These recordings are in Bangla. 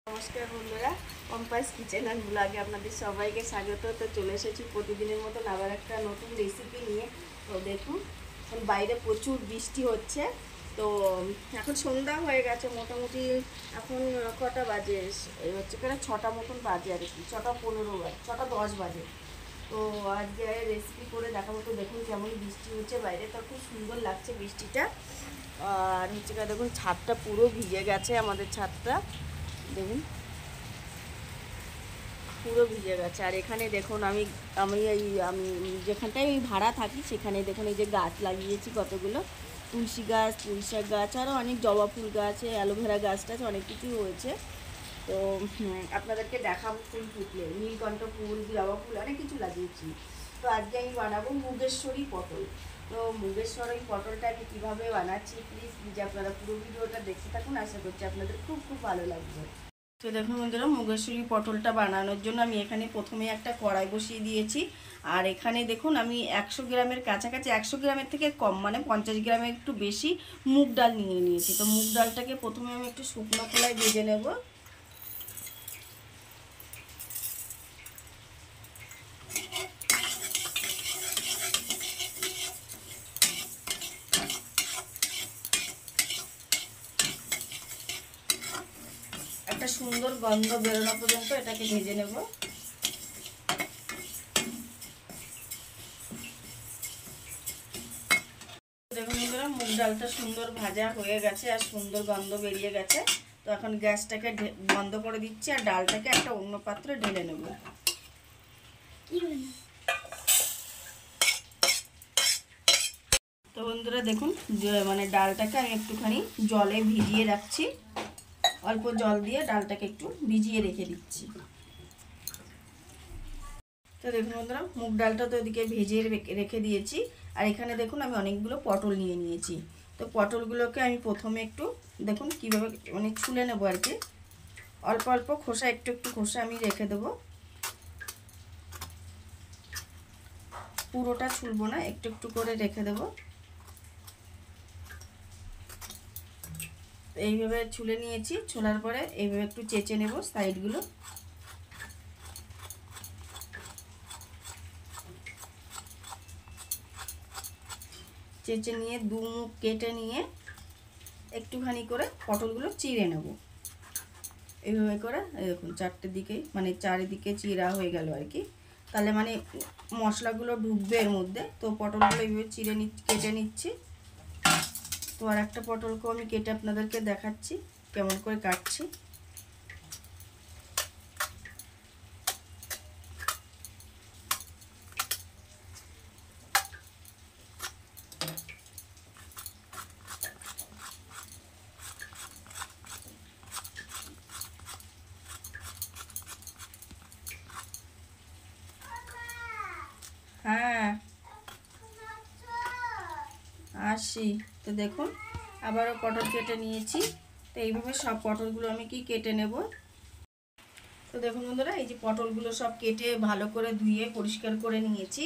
নমস্কার বন্ধুরা, পম্পাস কিচেন অ্যান্ড ব্লগে আপনাদের সবাইকে স্বাগত। তো চলে এসেছি প্রতিদিনের মতন আবার একটা নতুন রেসিপি নিয়ে। তো দেখুন, এখন বাইরে প্রচুর বৃষ্টি হচ্ছে। তো এখন সন্ধ্যা হয়ে গেছে মোটামুটি। এখন কটা বাজে এই হচ্ছে কেন 6টা মতন বাজে আর কি, 6:15 বাজে, 6:10 বাজে। তো আজকে রেসিপি করে দেখাবো। তো দেখুন কেমন বৃষ্টি হচ্ছে বাইরে, তো খুব সুন্দর লাগছে বৃষ্টিটা। আর হচ্ছে দেখুন ছাদটা পুরো ভিজে গেছে, আমাদের ছাদটা দেখুন পুরো ভিজে গেছে। আর এখানে দেখুন আমি আমি যেখানটায় আমি ভাড়া থাকি সেখানে দেখুন এই যে গাছ লাগিয়েছি কতগুলো, তুলসী গাছ, পুঁইশাক গাছ, আরও অনেক জবা ফুল গাছ, অ্যালোভেরা গাছ টাছ অনেক কিছু হয়েছে। তো আপনাদেরকে দেখাবো ফুল ফুটলে, নীলকণ্ঠ ফুল, জবা ফুল অনেক কিছু লাগিয়েছি। তো আজকে আমি বানাবো মুগেশ্বরী পটল। তো মুগেশ্বরী পটলটা আমি কীভাবে বানাচ্ছি প্লিজ আপনারা পুরো ভিডিওটা দেখতে থাকুন, আশা করছি আপনাদের খুব খুব ভালো লাগবে। তো দেখুন বন্ধুরা, মুগেশ্বরী পটলটা বানানোর জন্য আমি এখানে প্রথমে একটা কড়াই বসিয়ে দিয়েছি। আর এখানে দেখুন আমি 100 গ্রামের কাছাকাছি, 100 গ্রামের থেকে কম মানে 50 গ্রামের একটু বেশি মুগ ডাল নিয়ে নিয়েছি। তো মুগ ডালটাকে প্রথমে আমি একটু শুকনো খোলায় ভেজে নেব। একটা সুন্দর গন্ধ বেরোনো পর্যন্ত এটাকে ভেজে নেব। দেখুন বন্ধুরা, মুগ ডালটা সুন্দর ভাজা হয়ে গেছে আর সুন্দর গন্ধ বেরিয়ে গেছে। তো এখন গ্যাসটাকে বন্ধ করে দিচ্ছি আর ডালটাকে একটা অন্য পাত্রে ঢেলে নেব। তো বন্ধুরা দেখুন, মানে ডালটাকে আমি একটুখানি জলে ভিজিয়ে রাখছি, অল্প জল দিয়ে ডালটাকে একটু ভিজিয়ে রেখে দিচ্ছি। তো দেখুন বন্ধুরা, মুগ ডালটা তো ওদিকে ভেজে রেখে দিয়েছি। আর এখানে দেখুন আমি অনেকগুলো পটল নিয়ে নিয়েছি। তো পটলগুলোকে আমি প্রথমে একটু দেখুন কীভাবে মানে ছুলে নেবো আর কি। অল্প অল্প খোসা, একটু একটু খোসা আমি রেখে দেবো, পুরোটা ছুলবো না, একটু একটু করে রেখে দেবো। এইভাবে ছুলে নিয়েছি, ছোলার পরে এইভাবে একটু চেঁচে নেব সাইডগুলো। চেঁচে নিয়ে দু মুখ কেটে নিয়ে একটুখানি করে পটলগুলো চিড়ে নেব। এইভাবে করে দেখুন চারটে দিকে মানে চারিদিকে চিরা হয়ে গেল আর কি, তাহলে মানে মশলাগুলো ঢুকবে এর মধ্যে। তো পটলগুলো এইভাবে চিড়ে কেটে নিচ্ছি। তো আর একটা পটলকেও আমি কেটে আপনাদেরকে দেখাচ্ছি কেমন করে কাটছি। হ্যাঁ আসি। তো দেখুন আবারও পটল কেটে নিয়েছি। তো এইভাবে সব পটলগুলো আমি কেটে নেব। তো দেখুন বন্ধুরা, এই যে পটলগুলো সব কেটে ভালো করে ধুয়ে পরিষ্কার করে নিয়েছি।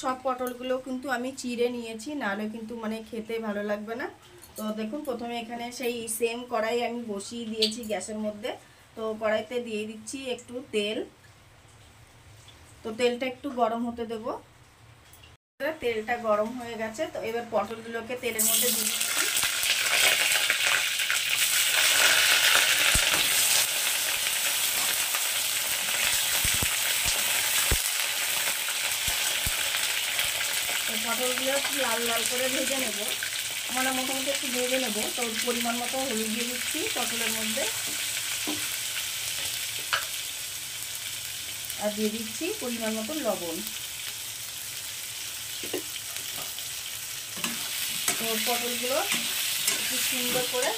সব পটলগুলো কিন্তু আমি চিড়ে নিয়েছি, নাহলে কিন্তু মানে খেতে ভালো লাগবে না। তো দেখুন প্রথমে এখানে সেই সেম কড়াই আমি বসিয়ে দিয়েছি গ্যাসের মধ্যে। তো কড়াইতে দিয়ে দিচ্ছি একটু তেল। তো তেলটা একটু গরম হতে দেব। তেলটা গরম হয়ে গেছে, তো এবার পটলগুলোকে তেলের মধ্যে দিয়ে দিচ্ছি। পটলগুলো একটু লাল লাল করে ভেজে নেব, আমরা মোটামুটি একটু ভেজে নেব। তো পরিমাণ মতো হলুদ দিয়ে দিচ্ছি পটলের মধ্যে, আর দিয়ে দিচ্ছি পরিমাণ মতো লবণ। তো পটলগুলো একটু সুন্দর করে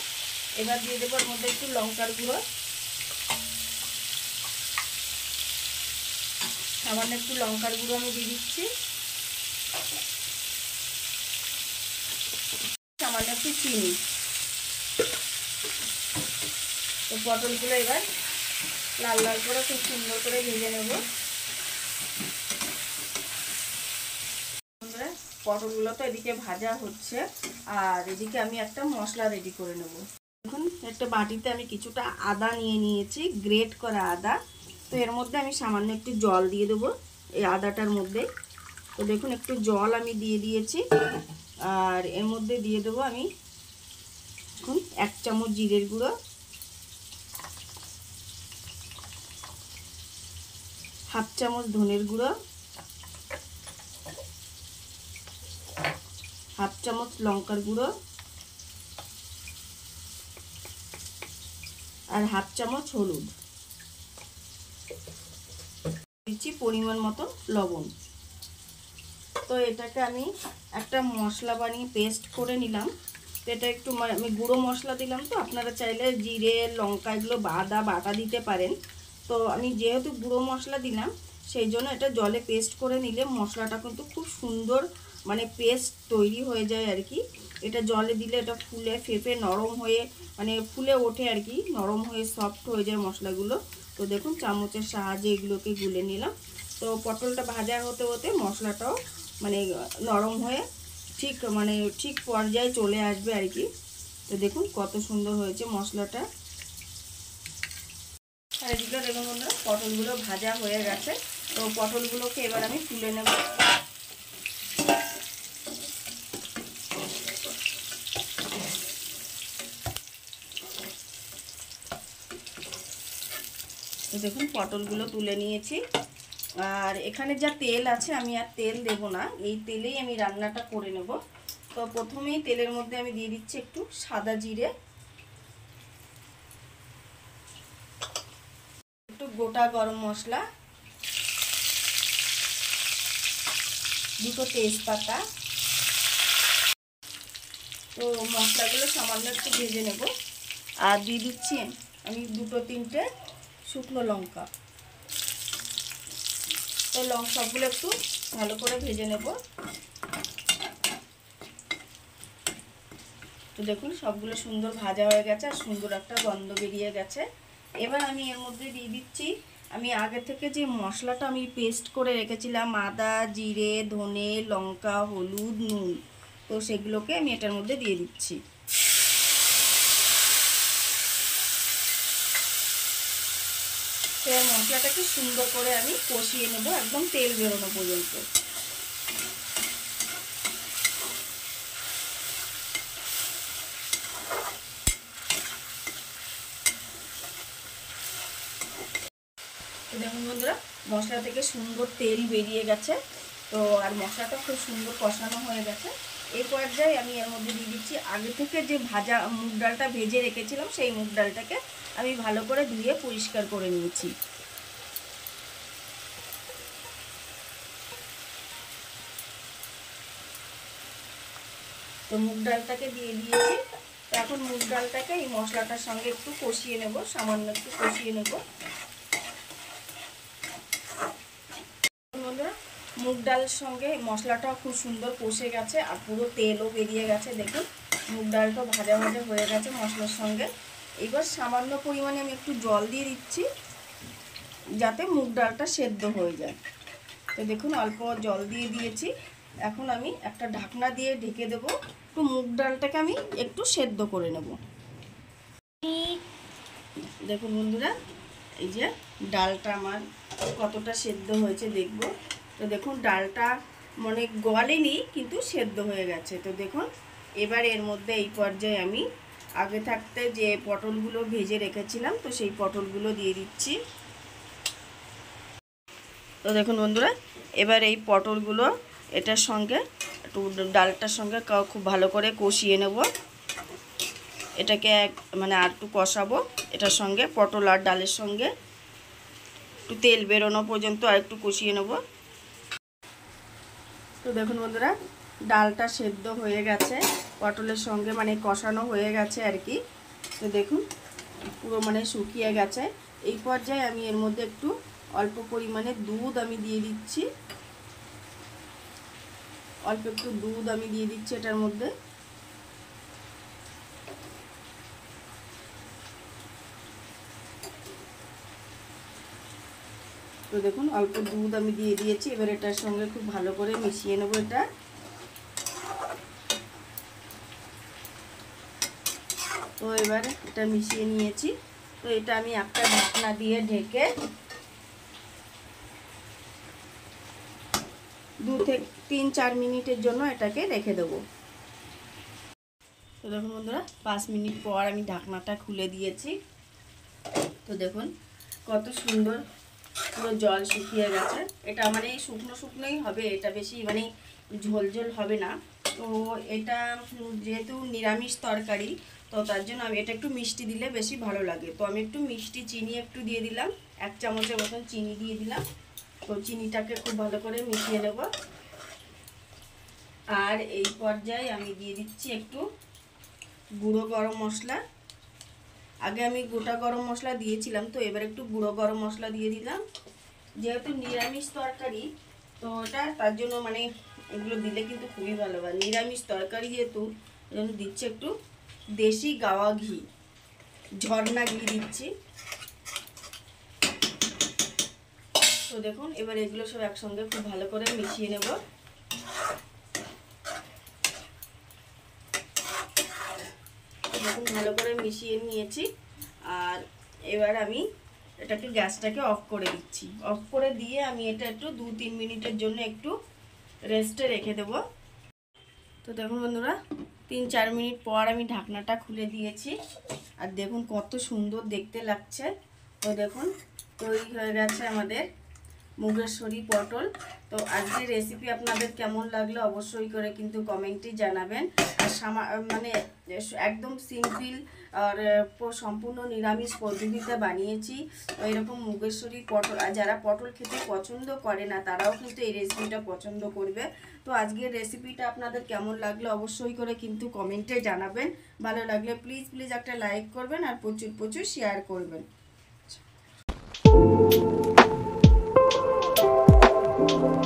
এবার দিয়ে দেবো এর মধ্যে একটু লঙ্কার গুঁড়ো, সামান্য একটু লঙ্কার গুঁড়ো আমি দিয়ে দিচ্ছি, সামান্য একটু চিনি। তো পটলগুলো এবার লাল লাল করে খুব সুন্দর করে ভেজে নেব। পটলগুলো তো এদিকে ভাজা হচ্ছে, আর এদিকে আমি একটা মশলা রেডি করে নেব। এখন একটা বাটিতে আমি কিছুটা আদা নিয়ে নিয়েছি, গ্রেট করা আদা। তো এর মধ্যে আমি সামান্য একটু জল দিয়ে দেবো এই আদাটার মধ্যে। তো দেখুন একটু জল আমি দিয়ে দিয়েছি। আর এর মধ্যে দিয়ে দেবো আমি এখন 1 চামচ জিরের গুঁড়ো, হাফ চামচ ধনের গুঁড়ো, হাফ চামচ লঙ্কার গুঁড়ো আর হাফ চামচ হলুদ দিচ্ছি, পরিমাণ মতো লবণ। তো এটাকে আমি একটা মশলা বানিয়ে পেস্ট করে নিলাম। তো এটা একটু আমি গুঁড়ো মশলা দিলাম, তো আপনারা চাইলে জিরে লঙ্কা এগুলো আদা বাটা দিতে পারেন। তো আমি যেহেতু গুঁড়ো মশলা দিলাম সেই জন্য এটা জলে পেস্ট করে নিলে মশলাটা কিন্তু খুব সুন্দর মানে পেস্ট তৈরি হয়ে যায় আর কি। এটা জলে দিলে এটা ফুলে ফেঁপে নরম হয়ে মানে ফুলে ওঠে আর কি, নরম হয়ে সফট হয়ে যায় মশলাগুলো। তো দেখুন চামচের সাহায্যে এগুলোকে গুলে নিলাম। তো পটলটা ভাজা হতে হতে মশলাটাও মানে নরম হয়ে ঠিক পর্যায়ে চলে আসবে আর কি। তো দেখুন কত সুন্দর হয়েছে মশলাটা। আর এদিকে দেখুন বন্ধুরা পটলগুলো ভাজা হয়ে গেছে। তো পটলগুলোকে এবার আমি তুলে নেব। তো দেখুন পটলগুলো তুলে নিয়েছি। আর এখানে যা তেল আছে আমি আর তেল দেব না, এই তেলেই আমি রান্নাটা করে নেব। তো প্রথমেই তেলের মধ্যে আমি দিয়ে দিচ্ছি একটু সাদা জিরে, একটু গোটা গরম মশলা, দুটো তেজপাতা। তো মশলাগুলো সামান্য একটু ভেজে নেব। আর দিয়ে দিচ্ছি আমি 2-3টে শুকনো লঙ্কা। তো সবগুলো একটু ভালো করে ভেজে নেব। তো দেখুন সবগুলো সুন্দর ভাজা হয়ে গেছে আর সুন্দর একটা গন্ধ বেরিয়ে গেছে। এবার আমি এর মধ্যে দিয়ে দিচ্ছি আমি আগে থেকে যে মশলাটা আমি পেস্ট করে রেখেছিলাম, আদা জিরে ধনে লঙ্কা হলুদ নুন, তো সেগুলোকে আমি এটার মধ্যে দিয়ে দিচ্ছি। তো মশলাটাকে সুন্দর করে আমি কষিয়ে নেব একদম তেল বেরোনো পর্যন্ত। তো দেখুন বন্ধুরা মশলা থেকে সুন্দর তেল বেরিয়ে গেছে। তো আর মশলাটা খুব সুন্দর কষানো হয়ে গেছে। এই পর্যায়ে আমি এর মধ্যে দিয়ে দিচ্ছি আগে থেকে যে ভাজা মুগ ডালটা ভেজে রেখেছিলাম, সেই মুগ ডালটাকে আমি ভালো করে ধুয়ে পরিষ্কার করে নিয়েছি। তো মুগ ডালটাকে দিয়ে দিয়েছি। তো এখন মুগ ডালটাকে এই মশলাটার সঙ্গে একটু কষিয়ে নেব, সামান্য একটু কষিয়ে নেব। বন্ধুরা মুগ ডালের সঙ্গে মশলাটা খুব সুন্দর কষে গেছে আর পুরো তেলও বেরিয়ে গেছে। দেখুন মুগ ডালটা ভাজা ভাজা হয়ে গেছে মশলার সঙ্গে। এবার সামান্য পরিমাণে আমি একটু জল দিয়ে দিচ্ছি যাতে মুগ ডালটা সেদ্ধ হয়ে যায়। তো দেখুন অল্প জল দিয়ে দিয়েছি। এখন আমি একটা ঢাকনা দিয়ে ঢেকে দেবো, একটু মুগ ডালটাকে আমি একটু সেদ্ধ করে নেব। দেখুন বন্ধুরা এই যে ডালটা আমার কতটা সেদ্ধ হয়েছে দেখব। তো দেখুন ডালটা মানে গলেনি কিন্তু সেদ্ধ হয়ে গেছে। তো দেখুন এবার এর মধ্যে এই পর্যায়ে আমি আগে থাকতে যে পটলগুলো ভেজে রেখেছিলাম তো সেই পটলগুলো দিয়ে দিচ্ছি। তো দেখুন বন্ধুরা এবার এই পটলগুলো এটার সঙ্গে একটু ডালটার সঙ্গে খুব ভালো করে কষিয়ে নেব। এটাকে মানে আর একটু কষাবো এটার সঙ্গে, পটল আর ডালের সঙ্গে একটু তেল বেরোনো পর্যন্ত আর একটু কষিয়ে নেব। তো দেখুন বন্ধুরা ডালটা সেদ্ধ হয়ে গেছে, পটলের সঙ্গে মানে কষানো হয়ে গেছে আর কি। তো দেখুন পুরো মানে শুকিয়ে গেছে। এই পর্যায়ে আমি এর মধ্যে একটু অল্প পরিমাণে দুধ আমি দিয়ে দিচ্ছি, অল্প একটু দুধ আমি দিয়ে দিচ্ছি এটার মধ্যে। তো দেখুন অল্প দুধ আমি দিয়ে দিয়েছি। এবার এটার সঙ্গে খুব ভালো করে মিশিয়ে নেব এটা। তো এবার এটা মিশিয়ে নিয়েছি। তো এটা আমি একটা ঢাকনা দিয়ে ঢেকে 2 থেকে 3-4 মিনিটের জন্য এটাকে রেখে দেবো। তো দেখুন বন্ধুরা 5 মিনিট পর আমি ঢাকনাটা খুলে দিয়েছি। তো দেখুন কত সুন্দর পুরো জল শুকিয়ে গেছে। এটা মানে শুকনো শুকনোই হবে, এটা বেশি মানে ঝোল ঝোল হবে না। তো এটা যেহেতু নিরামিষ তরকারি, তো তার জন্য আমি এটা একটু মিষ্টি দিলে বেশি ভালো লাগে। তো আমি একটু মিষ্টি চিনি একটু দিয়ে দিলাম, 1 চামচের মতন চিনি দিয়ে দিলাম। তো চিনিটাকে খুব ভালো করে মিশিয়ে নেব। আর এই পর্যায়ে আমি দিয়ে দিচ্ছি একটু গুঁড়ো গরম মশলা। আগে আমি গোটা গরম মশলা দিয়েছিলাম, তো এবার একটু গুঁড়ো গরম মশলা দিয়ে দিলাম। যেহেতু নিরামিষ তরকারি, তো ওটা তার জন্য মানে এগুলো দিলে কিন্তু খুবই ভালো হয়। নিরামিষ তরকারি যেহেতু, এই জন্য দিচ্ছি একটু দেশি গাওয়া ঘি, ঝর্ণা ঘি দিচ্ছি। তো দেখুন এবার এগুলো সব একসঙ্গে খুব ভালো করে মিশিয়ে নেব। দেখুন ভালো করে মিশিয়ে নিয়েছি। আর এবার আমি এটাকে গ্যাসটাকে অফ করে দিচ্ছি। অফ করে দিয়ে আমি এটা একটু 2-3 মিনিটের জন্য একটু রেস্টে রেখে দেব। তো দেখুন বন্ধুরা 3-4 মিনিট পর আমি ঢাকনাটা খুলে দিয়েছি। আর দেখুন কত সুন্দর দেখতে লাগছে। তো দেখুন তৈরি হয়ে গেছে আমাদের মুগেশ্বরী পটল। তো আজকের রেসিপি আপনাদের কেমন লাগলো অবশ্যই করে কিন্তু কমেন্টে জানাবেন। আর মানে একদম সিম্পল আর সম্পূর্ণ নিরামিষ পদ্ধতিতে বানিয়েছি এরকম মুগেশ্বরী পটল। আর যারা পটল খেতে পছন্দ করে না তারাও কিন্তু এই রেসিপিটা পছন্দ করবে। তো আজকের রেসিপিটা আপনাদের কেমন লাগলো অবশ্যই করে কিন্তু কমেন্টে জানাবেন। ভালো লাগলে প্লিজ প্লিজ একটা লাইক করবেন আর প্রচুর প্রচুর শেয়ার করবেন। Thank you.